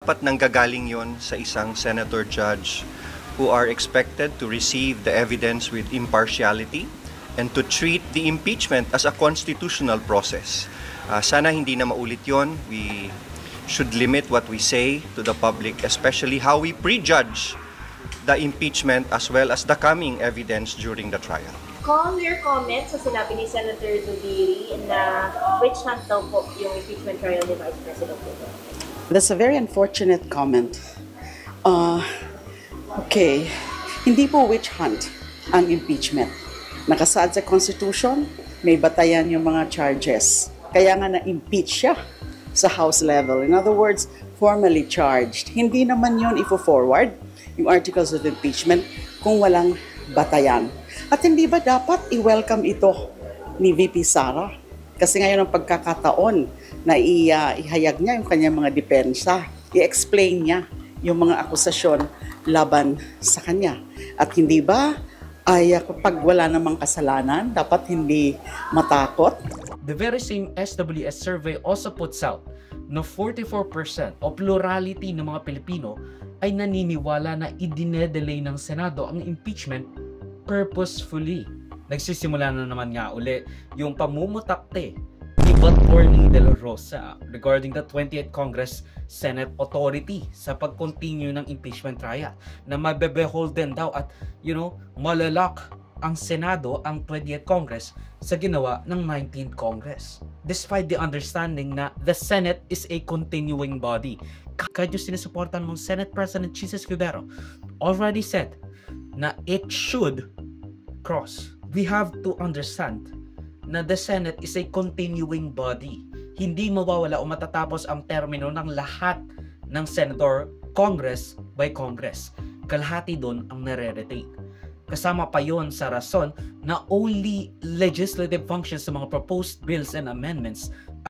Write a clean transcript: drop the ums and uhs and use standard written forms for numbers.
dapat nanggagaling yon sa isang senator judge who are expected to receive the evidence with impartiality and to treat the impeachment as a constitutional process. Sana hindi na maulit yon. We should limit what we say to the public, especially how we prejudge the impeachment as well as the coming evidence during the trial. Call your comments sa sinabi ni Senator Zubiri na witch hunt daw po yung impeachment trial ni Vice President Duterte. That's a very unfortunate comment. Okay, hindi po witch hunt ang impeachment. Nakasaad sa Constitution, may batayan yung mga charges. Kaya nga na-impeach siya sa House level. In other words, formally charged. Hindi naman yun ifo-forward yung articles of impeachment kung walang batayan. At hindi ba dapat i-welcome ito ni VP Sara? Kasi ngayon ang pagkakataon na ihayag niya yung kanyang mga depensa, i-explain niya yung mga akusasyon laban sa kanya. At hindi ba ay kapag wala namang kasalanan, dapat hindi matakot? The very same SWS survey also puts out na 44% o plurality ng mga Pilipino ay naniniwala na idinedelay ng Senado ang impeachment purposefully. Nagsisimula na naman nga uli yung pamumutakte ni Attorney De La Rosa regarding the 28th Congress Senate authority sa pag-continue ng impeachment trial na mabebeholden daw at malalak ang Senado, ang 20th Congress sa ginawa ng 19th Congress. Despite the understanding na the Senate is a continuing body. Kahit yung sinusuportan mong Senate President Jesus Cubero already said na it should cross. We have to understand na the Senate is a continuing body. Hindi mawawala o matatapos ang termino ng lahat ng Senator Congress by Congress. Kalahati doon ang nare-retain. Kasama pa yon sa rason na only legislative functions sa mga proposed bills and amendments